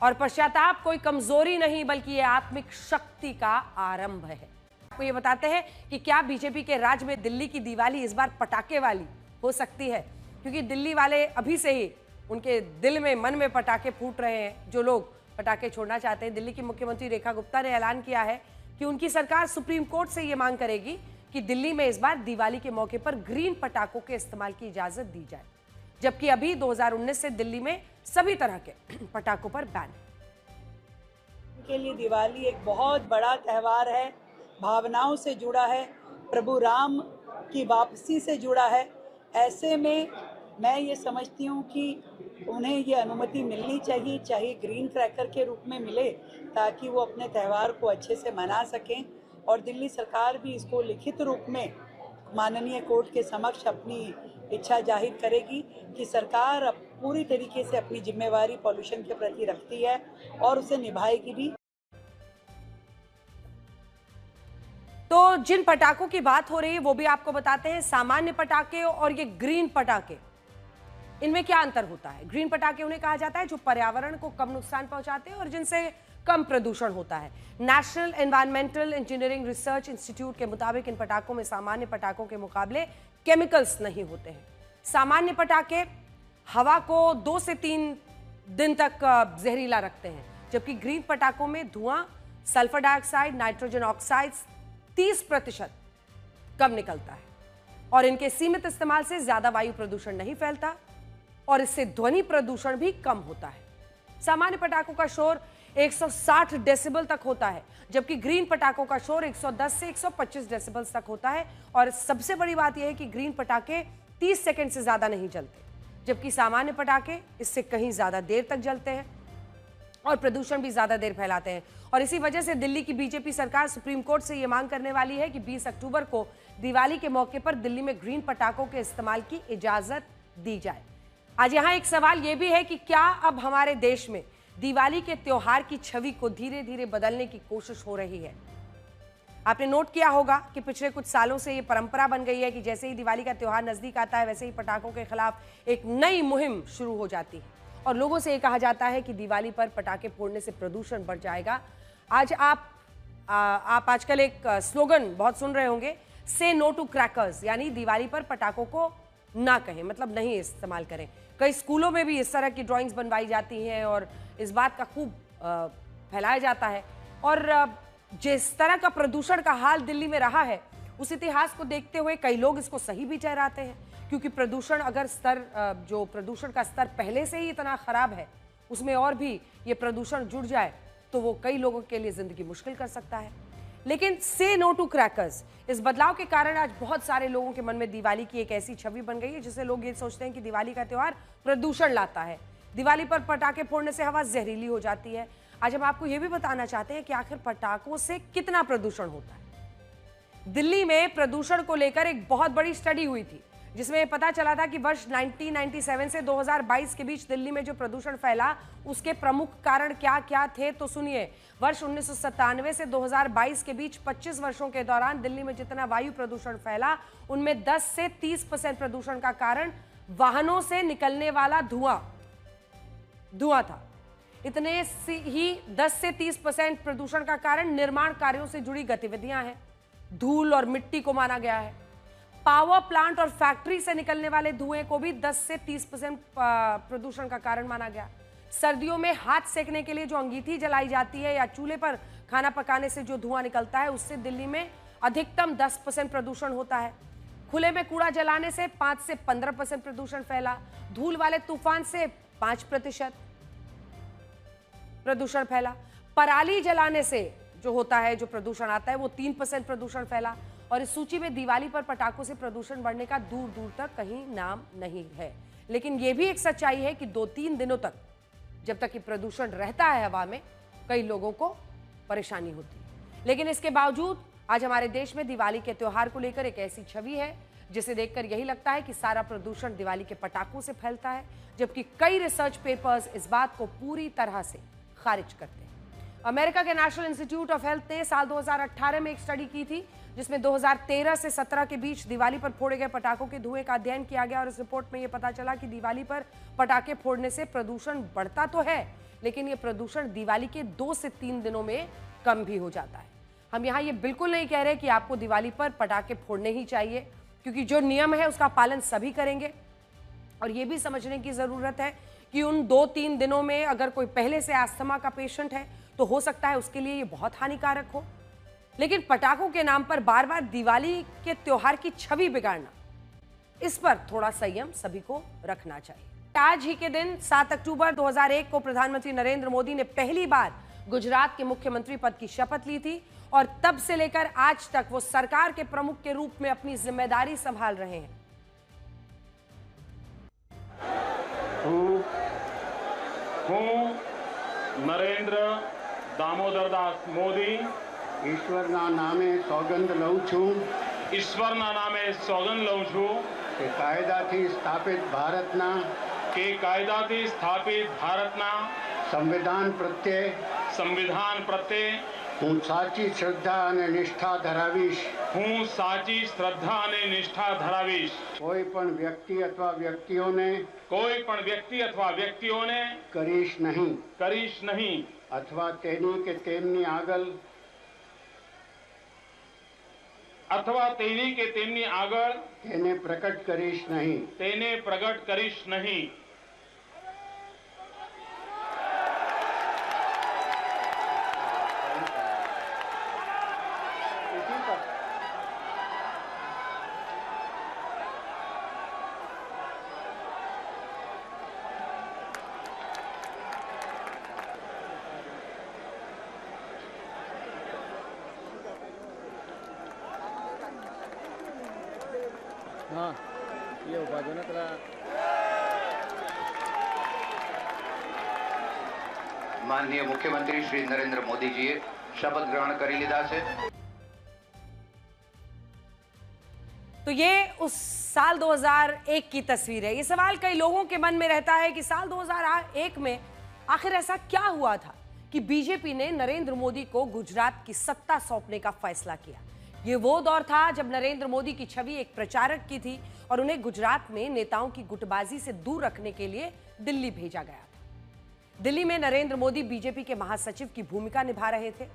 और पश्चाताप कोई कमजोरी नहीं बल्कि ये आत्मिक शक्ति का आरंभ है। आपको ये बताते हैं कि क्या बीजेपी के राज में दिल्ली की दिवाली इस बार पटाखे वाली हो सकती है, क्योंकि दिल्ली वाले अभी से ही उनके दिल में, मन में पटाखे फूट रहे हैं। जो लोग पटाखे छोड़ना चाहते हैं, दिल्ली की मुख्यमंत्री रेखा गुप्ता ने ऐलान किया है कि उनकी सरकार सुप्रीम कोर्ट से ये मांग करेगी कि दिल्ली में इस बार दिवाली के मौके पर ग्रीन पटाखों के इस्तेमाल की इजाजत दी जाए, जबकि अभी 2019 से दिल्ली में सभी तरह के पटाखों पर बैन है। के लिए दिवाली एक बहुत बड़ा त्यौहार है, भावनाओं से जुड़ा है, प्रभु राम की वापसी से जुड़ा है। ऐसे में मैं ये समझती हूँ कि उन्हें ये अनुमति मिलनी चाहिए, चाहे ग्रीन क्रैकर के रूप में मिले, ताकि वो अपने त्यौहार को अच्छे से मना सकें। और दिल्ली सरकार भी इसको लिखित रूप में माननीय कोर्ट के समक्ष अपनी इच्छा जाहिर करेगी कि सरकार अब पूरी तरीके से अपनी जिम्मेवारी पॉल्यूशन के प्रति रखती है और उसे निभाएगी भी। तो जिन पटाखों की बात हो रही है वो भी आपको बताते हैं। सामान्य पटाखे और ये ग्रीन पटाखे, इनमें क्या अंतर होता है? ग्रीन पटाखे उन्हें कहा जाता है जो पर्यावरण को कम नुकसान पहुंचाते हैं और जिनसे कम प्रदूषण होता है। National environmental engineering research institute के मुताबिक इन पटाखों में सामान्य पटाखों के मुकाबले केमिकल्स नहीं होते हैं। सामान्य पटाखे हवा को 2 से 3 दिन तक जहरीला रखते हैं, जबकि ग्रीन पटाखों में धुआं, सल्फर डाइऑक्साइड, नाइट्रोजन ऑक्साइड्स 30% कम निकलता है और इनके सीमित इस्तेमाल से ज्यादा वायु प्रदूषण नहीं फैलता और इससे ध्वनि प्रदूषण भी कम होता है। सामान्य पटाखों का शोर 160 डेसिबल तक होता है, जबकि ग्रीन पटाखों का शोर 110 से 125 डेसिबल तक होता है। और सबसे बड़ी बात यह है कि ग्रीन पटाखे 30 सेकंड से ज्यादा नहीं जलते, जबकि सामान्य पटाखे इससे कहीं ज्यादा देर तक जलते हैं और प्रदूषण भी ज्यादा देर फैलाते हैं। और इसी वजह से दिल्ली की बीजेपी सरकार सुप्रीम कोर्ट से यह मांग करने वाली है कि 20 अक्टूबर को दिवाली के मौके पर दिल्ली में ग्रीन पटाखों के इस्तेमाल की इजाजत दी जाए। आज यहां एक सवाल यह भी है कि क्या अब हमारे देश में दिवाली के त्योहार की छवि को धीरे धीरे बदलने की कोशिश हो रही है? आपने नोट किया होगा कि पिछले कुछ सालों से यह परंपरा बन गई है कि जैसे ही दिवाली का त्योहार नजदीक आता है वैसे ही पटाखों के खिलाफ एक नई मुहिम शुरू हो जाती है और लोगों से यह कहा जाता है कि दिवाली पर पटाखे फोड़ने से प्रदूषण बढ़ जाएगा। आज आप आजकल एक स्लोगन बहुत सुन रहे होंगे, से नो टू क्रैकर्स, यानी दिवाली पर पटाखों को ना कहें, मतलब नहीं इस्तेमाल करें। कई स्कूलों में भी इस तरह की ड्राइंग्स बनवाई जाती हैं और इस बात का खूब फैलाया जाता है। और जिस तरह का प्रदूषण का हाल दिल्ली में रहा है, उस इतिहास को देखते हुए कई लोग इसको सही भी ठहराते हैं, क्योंकि प्रदूषण अगर जो प्रदूषण का स्तर पहले से ही इतना खराब है, उसमें और भी ये प्रदूषण जुड़ जाए तो वो कई लोगों के लिए जिंदगी मुश्किल कर सकता है। लेकिन से नो टू क्रैकर्स, इस बदलाव के कारण आज बहुत सारे लोगों के मन में दिवाली की एक ऐसी छवि बन गई है जिससे लोग ये सोचते हैं कि दिवाली का त्योहार प्रदूषण लाता है। दिवाली पर पटाखे फोड़ने से हवा जहरीली हो जाती है। आज हम आपको ये भी बताना चाहते हैं कि आखिर पटाखों से कितना प्रदूषण होता है। दिल्ली में प्रदूषण को लेकर एक बहुत बड़ी स्टडी हुई थी जिसमें पता चला था कि वर्ष 1997 से 2022 के बीच दिल्ली में जो प्रदूषण फैला उसके प्रमुख कारण क्या क्या थे, तो सुनिए। वर्ष 1997 से 2022 के बीच 25 वर्षों के दौरान दिल्ली में जितना वायु प्रदूषण फैला उनमें 10 से 30% प्रदूषण का कारण वाहनों से निकलने वाला धुआं था। इतने ही 10 से 30% प्रदूषण का कारण निर्माण कार्यों से जुड़ी गतिविधियां हैं। धूल और मिट्टी को माना गया है। पावर प्लांट और फैक्ट्री से निकलने वाले धुएं को भी 10 से 30% प्रदूषण का कारण माना गया। सर्दियों में हाथ सेकने के लिए जो अंगीठी जलाई जाती है या चूल्हे पर खाना पकाने से जो धुआं निकलता है उससे दिल्ली में अधिकतम 10% प्रदूषण होता है। खुले में कूड़ा जलाने से 5 से 15% प्रदूषण फैला। धूल वाले तूफान से 5% प्रदूषण फैला। पराली जलाने से जो होता है, जो प्रदूषण आता है, वो 3% प्रदूषण फैला। और इस सूची में दिवाली पर पटाखों से प्रदूषण बढ़ने का दूर दूर तक कहीं नाम नहीं है। लेकिन यह भी एक सच्चाई है कि 2-3 दिनों तक जब तक कि प्रदूषण रहता है हवा में, कई लोगों को परेशानी होती है। लेकिन इसके बावजूद आज हमारे देश में दिवाली के त्योहार को लेकर एक ऐसी छवि है जिसे देखकर यही लगता है कि सारा प्रदूषण दिवाली के पटाखों से फैलता है, जबकि कई रिसर्च पेपर्स इस बात को पूरी तरह से खारिज करते हैं। अमेरिका के नेशनल इंस्टीट्यूट ऑफ हेल्थ ने साल 2018 में एक स्टडी की थी जिसमें 2013 से 17 के बीच दिवाली पर फोड़े गए पटाखों के धुएं का अध्ययन किया गया। और इस रिपोर्ट में यह पता चला कि दिवाली पर पटाखे फोड़ने से प्रदूषण बढ़ता तो है, लेकिन यह प्रदूषण दिवाली के 2 से 3 दिनों में कम भी हो जाता है। हम यहाँ ये बिल्कुल नहीं कह रहे कि आपको दिवाली पर पटाखे फोड़ने ही चाहिए, क्योंकि जो नियम है उसका पालन सभी करेंगे। और ये भी समझने की जरूरत है कि उन 2-3 दिनों में अगर कोई पहले से अस्थमा का पेशेंट है तो हो सकता है उसके लिए ये बहुत हानिकारक हो। लेकिन पटाखों के नाम पर बार बार दिवाली के त्योहार की छवि बिगाड़ना, इस पर थोड़ा संयम सभी को रखना चाहिए। आज ही के दिन 7 अक्टूबर 2001 को प्रधानमंत्री नरेंद्र मोदी ने पहली बार गुजरात के मुख्यमंत्री पद की शपथ ली थी और तब से लेकर आज तक वो सरकार के प्रमुख के रूप में अपनी जिम्मेदारी संभाल रहे हैं। नरेंद्र दामोदरदास मोदी ઈશ્વરના નામે સોગંદ લઉં છું ઈશ્વરના નામે સોગંદ લઉં છું કે કાયદાથી સ્થાપિત ભારતના સંવિધાન પ્રત્યે હું સાચી શ્રદ્ધા અને નિષ્ઠા ધરાવીશ કોઈ પણ વ્યક્તિ અથવા વ્યક્તિઓને કરીશ નહીં અથવા તેની કે તેમની આગળ તેને પ્રગટ કરીશ નહીં माननीय मुख्यमंत्री श्री नरेंद्र मोदी जी शपथ ग्रहण कर लीधा है। तो ये उस साल 2001 की तस्वीर है। ये सवाल कई लोगों के मन में रहता है कि साल 2001 में आखिर ऐसा क्या हुआ था कि बीजेपी ने नरेंद्र मोदी को गुजरात की सत्ता सौंपने का फैसला किया। ये वो दौर था जब नरेंद्र मोदी की छवि एक प्रचारक की थी और उन्हें गुजरात में नेताओं की गुटबाजी से दूर रखने के लिए दिल्ली भेजा गया था। दिल्ली में नरेंद्र मोदी बीजेपी के महासचिव की भूमिका निभा रहे थे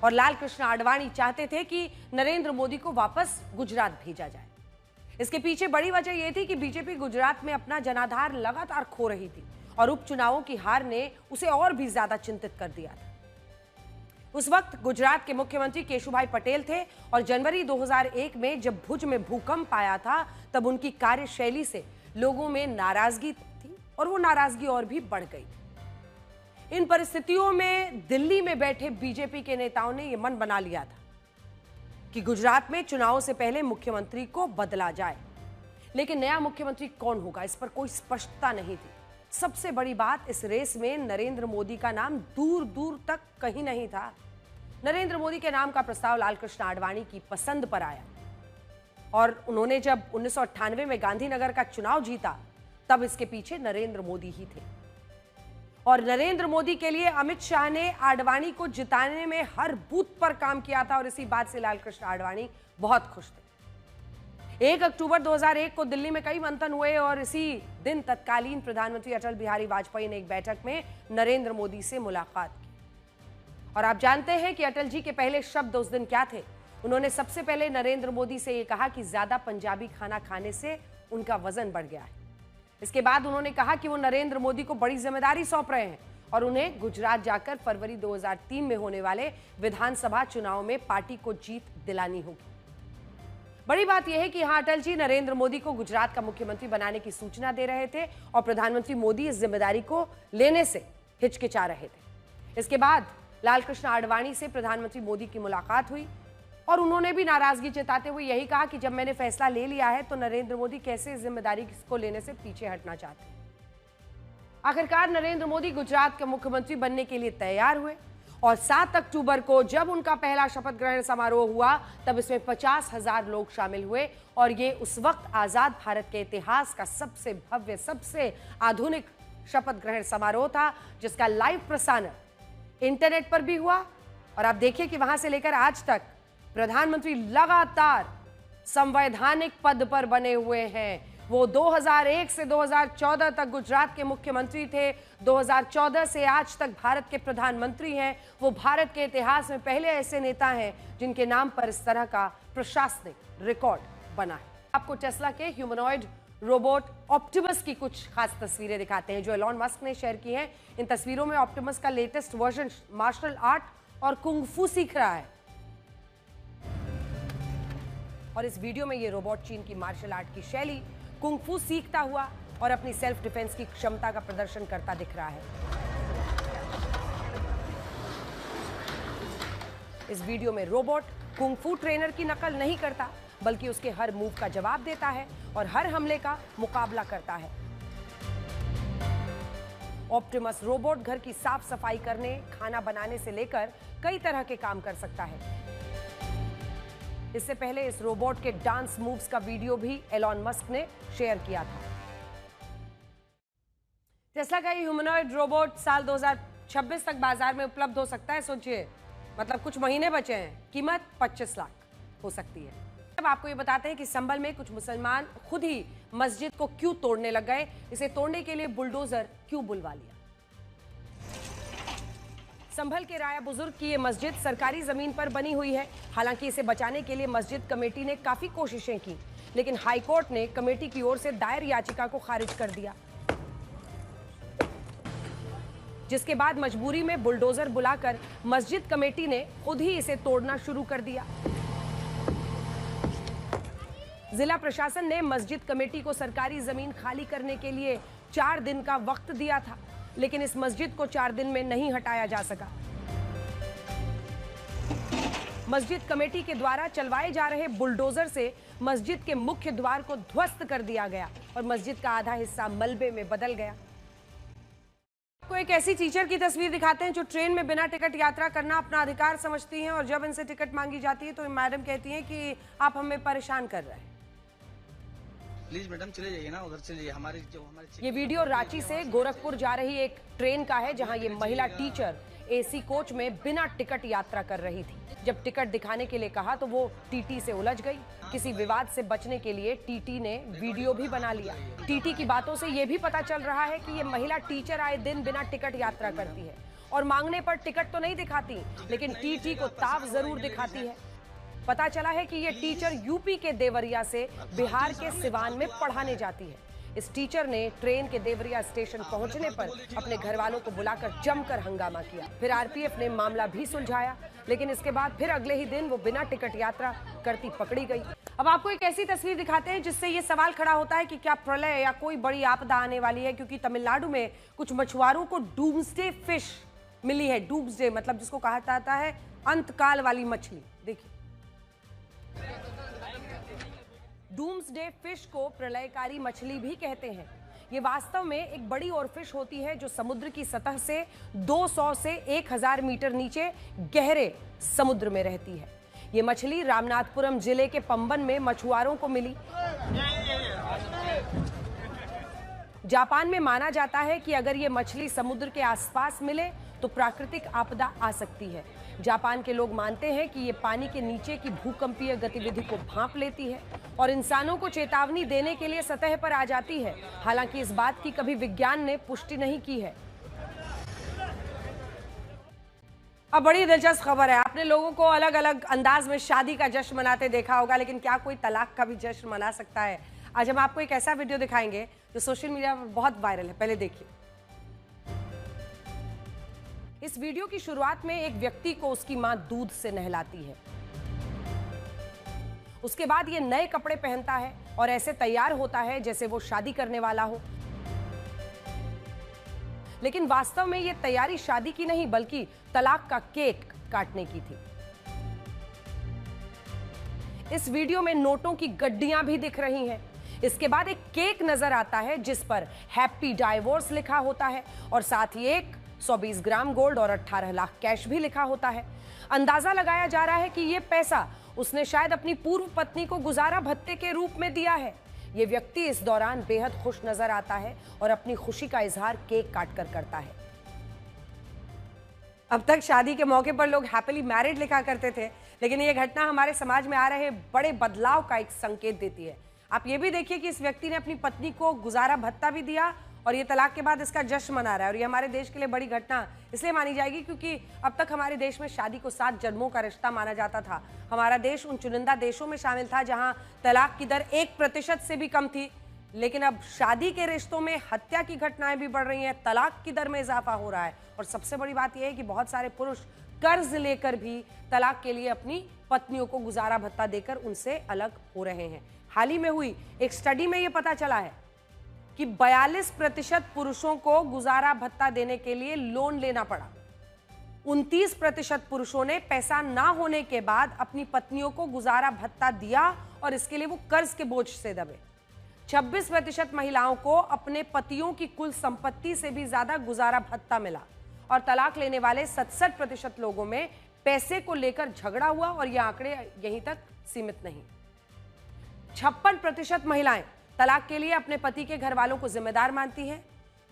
और लाल कृष्ण आडवाणी चाहते थे कि नरेंद्र मोदी को वापस गुजरात भेजा जाए। इसके पीछे बड़ी वजह यह थी कि बीजेपी गुजरात में अपना जनाधार लगातार खो रही थी और उपचुनावों की हार ने उसे और भी ज्यादा चिंतित कर दिया था। उस वक्त गुजरात के मुख्यमंत्री केशुभाई पटेल थे और जनवरी 2001 में जब भुज में भूकंप आया था तब उनकी कार्यशैली से लोगों में नाराजगी थी और वो नाराजगी और भी बढ़ गई। इन परिस्थितियों में दिल्ली में बैठे बीजेपी के नेताओं ने यह मन बना लिया था कि गुजरात में चुनाव से पहले मुख्यमंत्री को बदला जाए, लेकिन नया मुख्यमंत्री कौन होगा इस पर कोई स्पष्टता नहीं थी। सबसे बड़ी बात, इस रेस में नरेंद्र मोदी का नाम दूर दूर तक कहीं नहीं था। नरेंद्र मोदी के नाम का प्रस्ताव लालकृष्ण आडवाणी की पसंद पर आया और उन्होंने जब 1998 में गांधीनगर का चुनाव जीता तब इसके पीछे नरेंद्र मोदी ही थे और नरेंद्र मोदी के लिए अमित शाह ने आडवाणी को जिताने में हर बूथ पर काम किया था और इसी बात से लालकृष्ण आडवाणी बहुत खुश थे। 1 अक्टूबर 2001 को दिल्ली में कई मंथन हुए और इसी दिन तत्कालीन प्रधानमंत्री अटल बिहारी वाजपेयी ने एक बैठक में नरेंद्र मोदी से मुलाकात की और आप जानते हैं कि अटल जी के पहले शब्द उस दिन क्या थे। उन्होंने सबसे पहले नरेंद्र मोदी से यह कहा कि ज्यादा पंजाबी खाना खाने से उनका वजन बढ़ गया है। इसके बाद उन्होंने कहा कि वो नरेंद्र मोदी को बड़ी जिम्मेदारी सौंप रहे हैं और उन्हें गुजरात जाकर फरवरी 2003 में होने वाले विधानसभा चुनाव में पार्टी को जीत दिलानी होगी। बड़ी बात यह है कि यहां अटल जी नरेंद्र मोदी को गुजरात का मुख्यमंत्री बनाने की सूचना दे रहे थे और प्रधानमंत्री मोदी इस जिम्मेदारी को लेने से हिचकिचा रहे थे। इसके बाद लालकृष्ण आडवाणी से प्रधानमंत्री मोदी की मुलाकात हुई और उन्होंने भी नाराजगी जताते हुए यही कहा कि जब मैंने फैसला ले लिया है तो नरेंद्र मोदी कैसे इस जिम्मेदारी को लेने से पीछे हटना चाहते हैं। आखिरकार नरेंद्र मोदी गुजरात के मुख्यमंत्री बनने के लिए तैयार हुए और 7 अक्टूबर को जब उनका पहला शपथ ग्रहण समारोह हुआ तब इसमें 50,000 लोग शामिल हुए और ये उस वक्त आजाद भारत के इतिहास का सबसे भव्य, सबसे आधुनिक शपथ ग्रहण समारोह था जिसका लाइव प्रसारण इंटरनेट पर भी हुआ। और आप देखिए कि वहां से लेकर आज तक प्रधानमंत्री लगातार संवैधानिक पद पर बने हुए हैं। वो 2001 से 2014 तक गुजरात के मुख्यमंत्री थे, 2014 से आज तक भारत के प्रधानमंत्री हैं। वो भारत के इतिहास में पहले ऐसे नेता हैं जिनके नाम पर इस तरह का प्रशासनिक रिकॉर्ड बना है। आपको टेस्ला के ह्यूमनॉइड रोबोट ऑप्टिमस की कुछ खास तस्वीरें दिखाते हैं जो एलॉन मस्क ने शेयर की हैं। इन तस्वीरों में ऑप्टिमस का लेटेस्ट वर्जन मार्शल आर्ट और कुंग-फू सीख रहा है और इस वीडियो में ये रोबोट चीन की मार्शल आर्ट की शैली कुंग-फू सीखता हुआ और अपनी सेल्फ डिफेंस की क्षमता का प्रदर्शन करता दिख रहा है। इस वीडियो में रोबोट कुंग-फू ट्रेनर की नकल नहीं करता बल्कि उसके हर मूव का जवाब देता है और हर हमले का मुकाबला करता है। ऑप्टिमस रोबोट घर की साफ सफाई करने, खाना बनाने से लेकर कई तरह के काम कर सकता है। इससे पहले इस रोबोट के डांस मूव्स का वीडियो भी एलॉन मस्क ने शेयर किया था। टेस्ला का ह्यूमनॉइड रोबोट साल 2026 तक बाजार में उपलब्ध हो सकता है। सोचिए, मतलब कुछ महीने बचे हैं, कीमत 25 लाख हो सकती है। अब आपको ये बताते हैं कि संभल में कुछ मुसलमान खुद ही मस्जिद को क्यों तोड़ने लग गए, इसे तोड़ने के लिए बुलडोजर क्यों बुलवा लिया। संभल के राया बुजुर्ग की ये मस्जिद सरकारी जमीन पर बनी हुई है। हालांकि इसे बचाने के लिए मस्जिद कमेटी ने काफी कोशिशें की, लेकिन हाईकोर्ट ने कमेटी की ओर से दायर याचिका को खारिज कर दिया, जिसके बाद मजबूरी में बुलडोजर बुलाकर मस्जिद कमेटी ने खुद ही इसे तोड़ना शुरू कर दिया। जिला प्रशासन ने मस्जिद कमेटी को सरकारी जमीन खाली करने के लिए 4 दिन का वक्त दिया था, लेकिन इस मस्जिद को 4 दिन में नहीं हटाया जा सका। मस्जिद कमेटी के द्वारा चलवाए जा रहे बुलडोजर से मस्जिद के मुख्य द्वार को ध्वस्त कर दिया गया और मस्जिद का आधा हिस्सा मलबे में बदल गया। आपको एक ऐसी टीचर की तस्वीर दिखाते हैं जो ट्रेन में बिना टिकट यात्रा करना अपना अधिकार समझती हैं और जब इनसे टिकट मांगी जाती है तो मैडम कहती हैं कि आप हमें परेशान कर रहे हैं। प्लीज मैडम चले जाइए ना, उधर चले जाइए। हमारे ये वीडियो रांची से गोरखपुर जा रही एक ट्रेन का है जहां ये महिला टीचर एसी कोच में बिना टिकट यात्रा कर रही थी। जब टिकट दिखाने के लिए कहा तो वो टीटी से उलझ गई। किसी विवाद से बचने के लिए टीटी ने वीडियो भी बना लिया। टीटी की बातों से ये भी पता चल रहा है कि ये महिला टीचर आए दिन बिना टिकट यात्रा करती है और मांगने पर टिकट तो नहीं दिखाती, लेकिन टीटी को ताव जरूर दिखाती है। पता चला है कि ये टीचर यूपी के देवरिया से बिहार के सिवान में पढ़ाने जाती है। इस टीचर ने ट्रेन के देवरिया स्टेशन पहुंचने पर अपने घर वालों को बुलाकर जमकर हंगामा किया। फिर आरपीएफ ने मामला भी सुलझाया, लेकिन इसके बाद फिर अगले ही दिन वो बिना टिकट यात्रा करती पकड़ी गई। अब आपको एक ऐसी तस्वीर दिखाते हैं जिससे ये सवाल खड़ा होता है कि क्या प्रलय या कोई बड़ी आपदा आने वाली है, क्योंकि तमिलनाडु में कुछ मछुआरों को डूम्सडे फिश मिली है। डूम्सडे मतलब जिसको कहा जाता है अंतकाल वाली मछली। देखिए, डूम्सडे फिश को प्रलयकारी मछली भी कहते हैं। ये वास्तव में एक बड़ी ओरफिश होती है जो समुद्र की सतह से 200 से 1000 मीटर नीचे गहरे समुद्र में रहती है। ये मछली रामनाथपुरम जिले के पंबन में मछुआरों को मिली। जापान में माना जाता है कि अगर ये मछली समुद्र के आसपास मिले तो प्राकृतिक आपदा आ सकती है। जापान के लोग मानते हैं कि ये पानी के नीचे की भूकंपीय गतिविधि को भांप लेती है और इंसानों को चेतावनी देने के लिए सतह पर आ जाती है। हालांकि इस बात की कभी विज्ञान ने पुष्टि नहीं की है। अब बड़ी दिलचस्प खबर है। आपने लोगों को अलग अलग अंदाज में शादी का जश्न मनाते देखा होगा, लेकिन क्या कोई तलाक का भी जश्न मना सकता है? आज हम आपको एक ऐसा वीडियो दिखाएंगे जो सोशल मीडिया पर बहुत वायरल है। पहले देखिए। इस वीडियो की शुरुआत में एक व्यक्ति को उसकी मां दूध से नहलाती है। उसके बाद ये नए कपड़े पहनता है और ऐसे तैयार होता है जैसे वो शादी करने वाला हो। लेकिन वास्तव में ये तैयारी शादी की नहीं बल्कि तलाक का केक काटने की थी। इस वीडियो में नोटों की गड्डियां भी दिख रही हैं। इसके बाद एक केक नजर आता है जिस पर हैप्पी डाइवोर्स लिखा होता है और साथ ही एक 120 ग्राम गोल्ड और 18 लाख कैश भी लिखा होता है। अंदाजा लगाया जा रहा है कि यह पैसा उसने शायद अपनी पूर्व पत्नी को गुजारा भत्ते के रूप में दिया है। यह व्यक्ति इस दौरान बेहद खुश नजर आता है और अपनी खुशी का इजहार केक काटकर करता है। अब तक शादी के मौके पर लोग हैप्पीली मैरिड लिखा करते थे, लेकिन यह घटना हमारे समाज में आ रहे बड़े बदलाव का एक संकेत देती है। आप ये भी देखिए कि इस व्यक्ति ने अपनी पत्नी को गुजारा भत्ता भी दिया और ये तलाक के बाद इसका जश्न मना रहा है। और ये हमारे देश के लिए बड़ी घटना इसलिए मानी जाएगी क्योंकि अब तक हमारे देश में शादी को 7 जन्मों का रिश्ता माना जाता था। हमारा देश उन चुनिंदा देशों में शामिल था जहां तलाक की दर 1% से भी कम थी। लेकिन अब शादी के रिश्तों में हत्या की घटनाएं भी बढ़ रही हैं, तलाक की दर में इजाफा हो रहा है। और सबसे बड़ी बात यह है कि बहुत सारे पुरुष कर्ज लेकर भी तलाक के लिए अपनी पत्नियों को गुजारा भत्ता देकर उनसे अलग हो रहे हैं। हाल ही में हुई एक स्टडी में यह पता चला है कि 42% पुरुषों को गुजारा भत्ता देने के लिए लोन लेना पड़ा। 29% पुरुषों ने पैसा ना होने के बाद अपनी पत्नियों को गुजारा भत्ता दिया और इसके लिए वो कर्ज के बोझ से दबे। 26% महिलाओं को अपने पतियों की कुल संपत्ति से भी ज्यादा गुजारा भत्ता मिला और तलाक लेने वाले 67% लोगों में पैसे को लेकर झगड़ा हुआ और ये आंकड़े यहीं तक सीमित नहीं। 56% महिलाएं तलाक के लिए अपने पति के घर वालों को जिम्मेदार मानती हैं।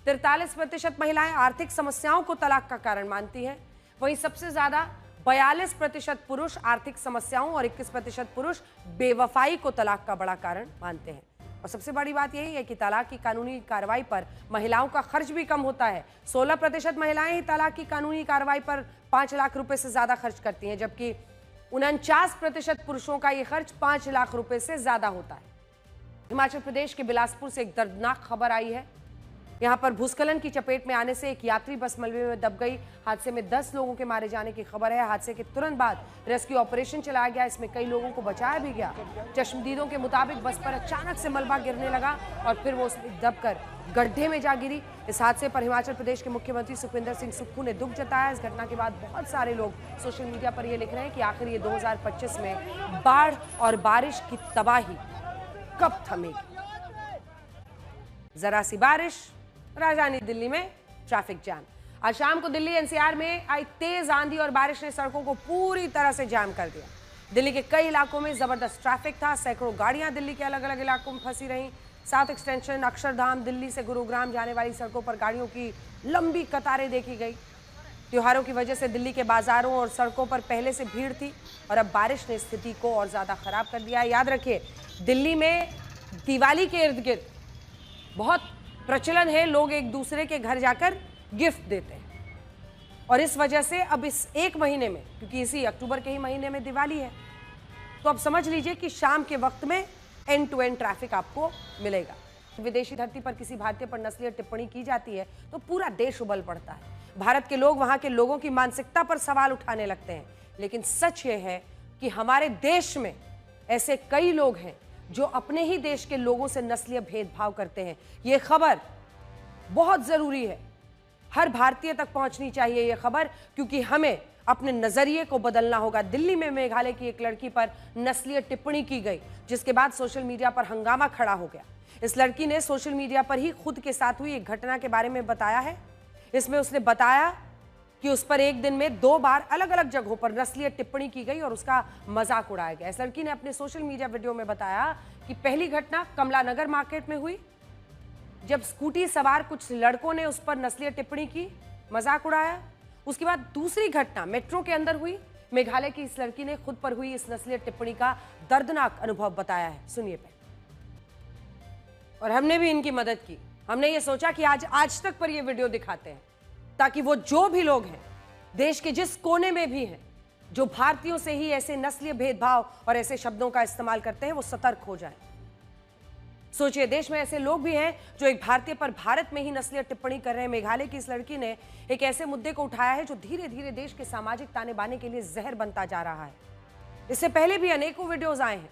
43% महिलाएं आर्थिक समस्याओं को तलाक का कारण मानती हैं। वहीं सबसे ज्यादा 42% पुरुष आर्थिक समस्याओं और 21% पुरुष बेवफाई को तलाक का बड़ा कारण मानते हैं। और सबसे बड़ी बात यही है कि तलाक की कानूनी कार्रवाई पर महिलाओं का खर्च भी कम होता है। 16% महिलाएं ही तलाक की कानूनी कार्रवाई पर 5 लाख रुपए से ज्यादा खर्च करती हैं, जबकि 49% पुरुषों का यह खर्च 5 लाख रुपए से ज्यादा होता है। हिमाचल प्रदेश के बिलासपुर से एक दर्दनाक खबर आई है। यहां पर भूस्खलन की चपेट में आने से एक यात्री बस मलबे में दब गई। हादसे में 10 लोगों के मारे जाने की खबर है। हादसे के तुरंत बाद रेस्क्यू ऑपरेशन चलाया गया। इसमें कई लोगों को बचाया भी गया। चश्मदीदों के मुताबिक बस पर अचानक से मलबा गिरने लगा और फिर वो उसमें दबकर गड्ढे में जा गिरी। इस हादसे पर हिमाचल प्रदेश के मुख्यमंत्री सुखविंदर सिंह सुक्खू ने दुख जताया। इस घटना के बाद बहुत सारे लोग सोशल मीडिया पर ये लिख रहे हैं कि आखिर ये 2025 में बाढ़ और बारिश की तबाही कब थमेगी। जरा सी बारिश, राजधानी दिल्ली में ट्रैफिक जाम। आज शाम को दिल्ली एनसीआर में आई तेज आंधी और बारिश ने सड़कों को पूरी तरह से जाम कर दिया। दिल्ली के कई इलाकों में जबरदस्त ट्रैफिक था। सैकड़ों गाड़ियां दिल्ली के अलग अलग इलाकों में फंसी रहीं। साउथ एक्सटेंशन, अक्षरधाम, दिल्ली से गुरुग्राम जाने वाली सड़कों पर गाड़ियों की लंबी कतारें देखी गई। त्योहारों की वजह से दिल्ली के बाजारों और सड़कों पर पहले से भीड़ थी और अब बारिश ने स्थिति को और ज्यादा खराब कर दिया है। याद रखिए, दिल्ली में दिवाली के इर्द गिर्द बहुत प्रचलन है, लोग एक दूसरे के घर जाकर गिफ्ट देते हैं और इस वजह से अब इस एक महीने में, क्योंकि इसी अक्टूबर के ही महीने में दिवाली है, तो अब समझ लीजिए कि शाम के वक्त में एंड टू एंड ट्रैफिक आपको मिलेगा। विदेशी धरती पर किसी भारतीय पर नस्लीय टिप्पणी की जाती है तो पूरा देश उबल पड़ता है। भारत के लोग वहां के लोगों की मानसिकता पर सवाल उठाने लगते हैं। लेकिन सच ये है कि हमारे देश में ऐसे कई लोग हैं जो अपने ही देश के लोगों से नस्लीय भेदभाव करते हैं। ये खबर बहुत जरूरी है, हर भारतीय तक पहुंचनी चाहिए ये खबर, क्योंकि हमें अपने नजरिए को बदलना होगा। दिल्ली में मेघालय की एक लड़की पर नस्लीय टिप्पणी की गई, जिसके बाद सोशल मीडिया पर हंगामा खड़ा हो गया। इस लड़की ने सोशल मीडिया पर ही खुद के साथ हुई एक घटना के बारे में बताया है। इसमें उसने बताया कि उस पर एक दिन में 2 बार अलग अलग जगहों पर नस्लीय टिप्पणी की गई और उसका मजाक उड़ाया गया। इस लड़की ने अपने सोशल मीडिया वीडियो में बताया कि पहली घटना कमला नगर मार्केट में हुई, जब स्कूटी सवार कुछ लड़कों ने उस पर नस्लीय टिप्पणी की, मजाक उड़ाया। उसके बाद दूसरी घटना मेट्रो के अंदर हुई। मेघालय की इस लड़की ने खुद पर हुई इस नस्लीय टिप्पणी का दर्दनाक अनुभव बताया है। सुनिए पहले। और हमने भी इनकी मदद की। हमने ये सोचा कि आज तक पर ये वीडियो दिखाते हैं, ताकि वो जो भी लोग हैं देश के जिस कोने में भी हैं जो भारतीयों से ही ऐसे नस्लीय भेदभाव और ऐसे शब्दों का इस्तेमाल करते हैं, वो सतर्क हो जाएं। सोचिए, देश में ऐसे लोग भी हैं जो एक भारतीय पर भारत में ही नस्लीय टिप्पणी कर रहे हैं। मेघालय की इस लड़की ने एक ऐसे मुद्दे को उठाया है जो धीरे धीरे देश के सामाजिक ताने बाने के लिए जहर बनता जा रहा है। इससे पहले भी अनेकों वीडियोज आए हैं,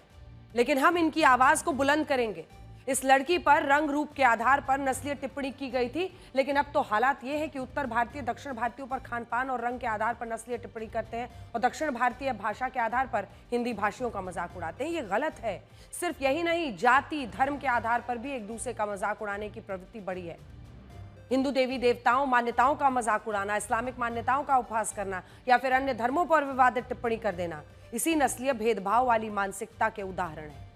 लेकिन हम इनकी आवाज को बुलंद करेंगे। इस लड़की पर रंग रूप के आधार पर नस्लीय टिप्पणी की गई थी, लेकिन अब तो हालात ये है कि उत्तर भारतीय दक्षिण भारतीयों पर खान पान और रंग के आधार पर नस्लीय टिप्पणी करते हैं और दक्षिण भारतीय भाषा के आधार पर हिंदी भाषियों का मजाक उड़ाते हैं। ये गलत है। सिर्फ यही नहीं, जाति धर्म के आधार पर भी एक दूसरे का मजाक उड़ाने की प्रवृत्ति बढ़ी है। हिंदू देवी देवताओं मान्यताओं का मजाक उड़ाना, इस्लामिक मान्यताओं का उपहास करना या फिर अन्य धर्मों पर विवादित टिप्पणी कर देना, इसी नस्लीय भेदभाव वाली मानसिकता के उदाहरण है।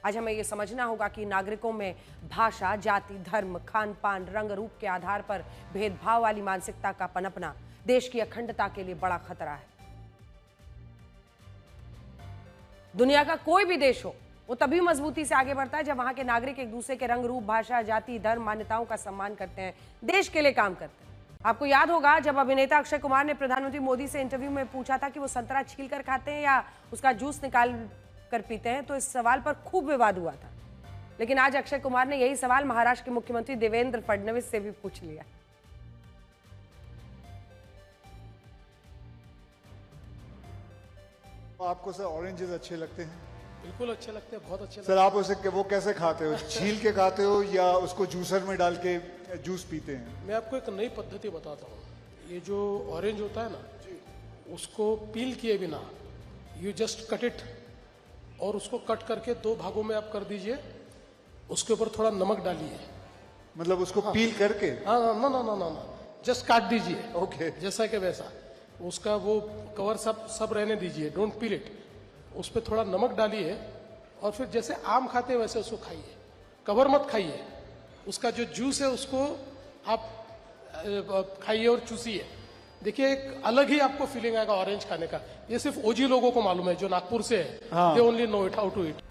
आज हमें यह समझना होगा कि नागरिकों में भाषा, जाति, धर्म, खान पान, रंग रूप के आधार पर भेदभाव वाली मानसिकता का पनपना देश की अखंडता के लिए बड़ा खतरा है। दुनिया का कोई भी देश हो, वो तभी मजबूती से आगे बढ़ता है जब वहां के नागरिक एक दूसरे के रंग रूप, भाषा, जाति, धर्म, मान्यताओं का सम्मान करते हैं, देश के लिए काम करते हैं। आपको याद होगा जब अभिनेता अक्षय कुमार ने प्रधानमंत्री मोदी से इंटरव्यू में पूछा था कि वो संतरा छील कर खाते हैं या उसका जूस निकाल कर पीते हैं, तो इस सवाल पर खूब विवाद हुआ था। लेकिन आज अक्षय कुमार ने यही सवाल महाराष्ट्र के मुख्यमंत्री देवेंद्र फडणवीस से भी पूछ लिया। आपको सर ऑरेंजेस अच्छे लगते हैं? बिल्कुल अच्छे लगते हैं, बहुत अच्छे सर, आप उसे वो कैसे खाते हो? छील के खाते हो या उसको जूसर में डाल के जूस पीते हैं? मैं आपको एक नई पद्धति बताता हूँ। ये जो ऑरेंज होता है ना, उसको पील किए बिना यू जस्ट कट इट, और उसको कट करके 2 भागों में आप कर दीजिए। उसके ऊपर थोड़ा नमक डालिए। मतलब उसको पील करके? हाँ, ना, जस्ट काट दीजिए। ओके। जैसा कि वैसा उसका वो कवर सब रहने दीजिए, डोंट पील इट। उस पर थोड़ा नमक डालिए और फिर जैसे आम खाते हैं वैसे उसको खाइए, कवर मत खाइए। उसका जो जूस है उसको आप खाइए और चूसिए। देखिए, एक अलग ही आपको फीलिंग आएगा ऑरेंज खाने का। ये सिर्फ ओजी लोगों को मालूम है, जो नागपुर से है। They only know it, how to it.